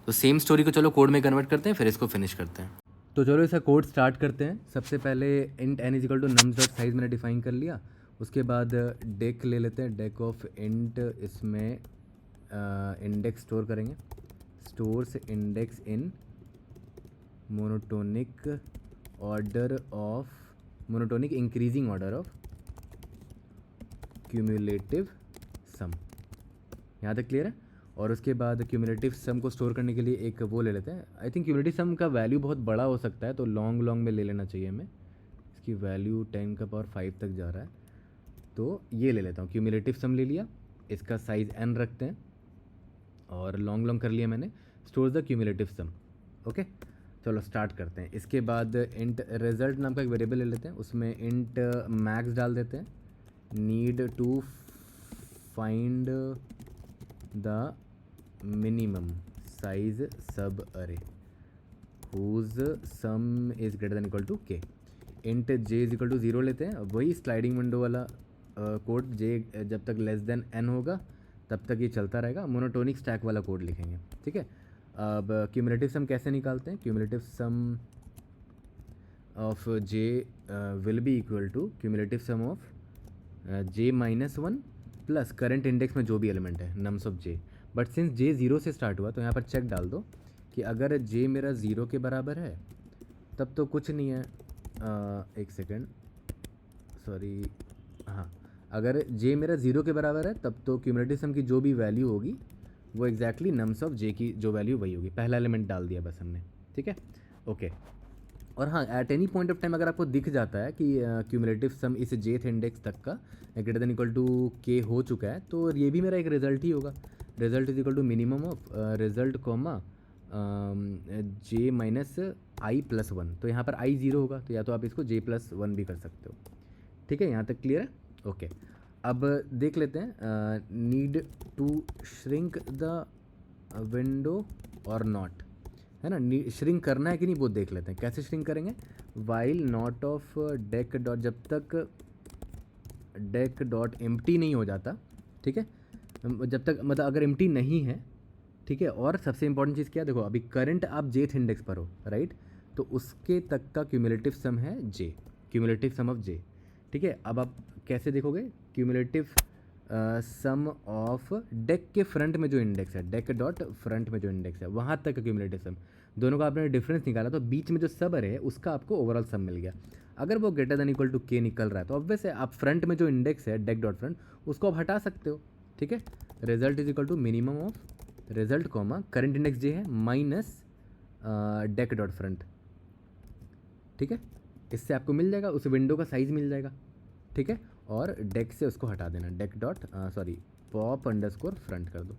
तो सेम स्टोरी को चलो कोड में कन्वर्ट करते हैं, फिर इसको फिनिश करते हैं। तो चलो इसका कोड स्टार्ट करते हैं। सबसे पहले int n is equal to nums dot size मैंने डिफाइन कर लिया। उसके बाद डेक ले लेते हैं, डेक ऑफ इंट, इसमें इंडेक्स स्टोर करेंगे, स्टोर से index in monotonic order of, monotonic increasing order of cumulative sum. यहाँ तक क्लियर है। और उसके बाद क्यूमुलेटिव सम को स्टोर करने के लिए एक वो ले लेते हैं। आई थिंक क्यूमुलेटिव सम का वैल्यू बहुत बड़ा हो सकता है, तो लॉन्ग में ले लेना चाहिए हमें। इसकी वैल्यू 10⁵ तक जा रहा है, तो ये ले लेता हूँ। क्यूमुलेटिव सम ले लिया, इसका साइज़ n रखते हैं, और लॉन्ग कर लिया मैंने, store the cumulative sum. Okay, चलो स्टार्ट करते हैं। इसके बाद इंट रिजल्ट नाम का एक वेरिएबल ले लेते हैं, उसमें इंट मैक्स डाल देते हैं, need to find the minimum size subarray whose sum is greater than equal to K. Int j is equal to 0 लेते हैं, वही स्लाइडिंग विंडो वाला कोड, j जब तक लेस देन n होगा तब तक ये चलता रहेगा। मोनोटोनिक स्टैक वाला कोड लिखेंगे। ठीक है, अब क्यूमुलेटिव सम कैसे निकालते हैं। Cumulative sum of j will be equal to cumulative sum of j -1 plus current index में जो भी एलिमेंट है nums of j। But since j 0 से स्टार्ट हुआ तो यहाँ पर चेक डाल दो कि अगर j मेरा 0 के बराबर है तब तो कुछ नहीं है। एक सेकेंड, सॉरी, हाँ, अगर j मेरा 0 के बराबर है तब तो क्यूमुलेटिव सम की जो भी वैल्यू होगी वो एग्जैक्टली नम्स ऑफ j की जो वैल्यू वही होगी। पहला एलिमेंट डाल दिया बस हमने। ठीक है, ओके। और हाँ, at any point of time अगर आपको दिख जाता है कि क्यूमुलेटिव सम इस jth इंडेक्स तक का greater than equal to k हो चुका है, तो ये भी मेरा एक रिजल्ट ही होगा। Result is equal to minimum of result comma j -i+1। तो यहाँ पर i 0 होगा, तो या तो आप इसको j+1 भी कर सकते हो। ठीक है, यहाँ तक क्लियर है। ओके, अब देख लेते हैं need to shrink the window और नॉट, है ना। श्रिंक करना है कि नहीं वो देख लेते हैं। कैसे श्रिंक करेंगे, while not of deque dot, जब तक डेक डॉट एम्प्टी नहीं हो जाता, ठीक है, जब तक मतलब अगर एम्प्टी नहीं है, ठीक है। और सबसे इंपॉर्टेंट चीज़ क्या, देखो अभी करंट आप jth इंडेक्स पर हो, राइट, तो उसके तक का क्यूमुलेटिव सम है j, cumulative sum of j। ठीक है, अब आप कैसे देखोगे, क्यूमुलेटिव सम ऑफ डेक के फ्रंट में जो इंडेक्स है, डेक डॉट फ्रंट में जो इंडेक्स है वहाँ तक का क्यूमुलेटिव सम, दोनों का आपने डिफरेंस निकाला तो बीच में जो सब अरे है उसका आपको ओवरऑल सम मिल गया। अगर वो greater than equal to k निकल रहा है तो ऑब्वियस है आप फ्रंट में जो इंडेक्स है डेक डॉट फ्रंट उसको आप हटा सकते हो। ठीक है, result is equal to minimum of result comma current index j है माइनस डेक डॉट फ्रंट। ठीक है, इससे आपको मिल जाएगा, उस विंडो का साइज़ मिल जाएगा। ठीक है, और डेक से उसको हटा देना, deck dot sorry pop underscore front कर दो।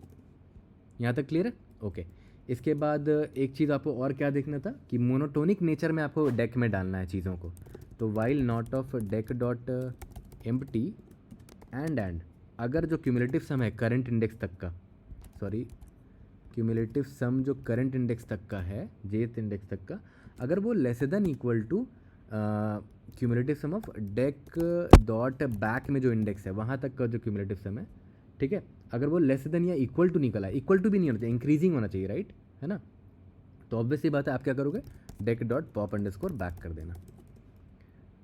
यहाँ तक क्लियर है। ओके, इसके बाद एक चीज़ आपको और क्या देखना था कि मोनोटोनिक नेचर में आपको डेक में डालना है चीज़ों को। तो while not of deque dot empty and अगर जो क्यूमुलेटिव सम है करंट इंडेक्स तक का, सॉरी क्यूमुलेटिव सम जो करंट इंडेक्स तक का है, jth इंडेक्स तक का, अगर वो less than equal to cumulative sum of deque dot back में जो इंडेक्स है वहाँ तक का जो क्यूमुलेटिव सम है, ठीक है, अगर वो लेस देन या इक्वल टू निकला, इक्वल टू भी नहीं होना चाहिए, इंक्रीजिंग होना चाहिए, राइट, है ना। तो ऑब्वियसली बात है आप क्या करोगे, deck dot pop underscore back कर देना।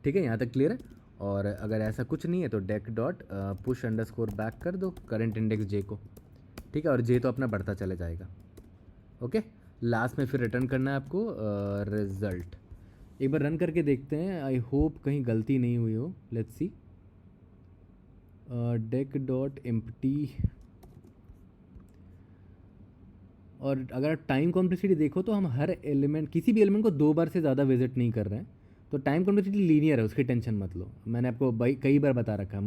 ठीक है, यहाँ तक क्लियर है। और अगर ऐसा कुछ नहीं है तो deck dot push underscore back कर दो करंट इंडेक्स j को। ठीक है, और j तो अपना बढ़ता चले जाएगा। ओके, लास्ट में फिर रिटर्न करना है आपको रिजल्ट। एक बार रन करके देखते हैं, आई होप कहीं गलती नहीं हुई हो। Let's see, deck dot empty, और अगर आप टाइम कॉम्प्लेक्सिटी देखो तो हम हर एलिमेंट, किसी भी एलिमेंट को 2 बार से ज़्यादा विजिट नहीं कर रहे हैं, तो टाइम कॉम्प्लेक्सिटी लीनियर है, उसकी टेंशन मत लो। मैंने आपको कई बार बता रखा है,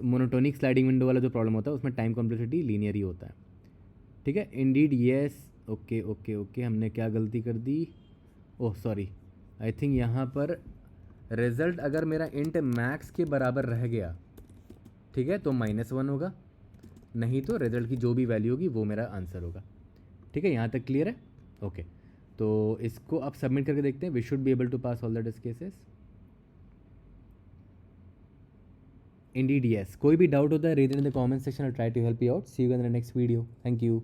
मोनोटोनिक स्लाइडिंग विंडो वाला जो प्रॉब्लम होता है उसमें टाइम कॉम्प्लेक्सिटी लीनियर ही होता है। ठीक है, Indeed yes. Okay okay okay, हमने क्या गलती कर दी? ओह सॉरी, आई थिंक यहाँ पर रिज़ल्ट अगर मेरा इंट मैक्स के बराबर रह गया, ठीक है, तो -1 होगा, नहीं तो रिजल्ट की जो भी वैल्यू होगी वो मेरा आंसर होगा। ठीक है, यहाँ तक क्लियर है? ओके, तो इसको आप सबमिट करके देखते हैं। We should be able to pass all the test cases. Indeed yes. कोई भी डाउट होता है read in the comment section, I try to help you out. See you in the next video. Thank you.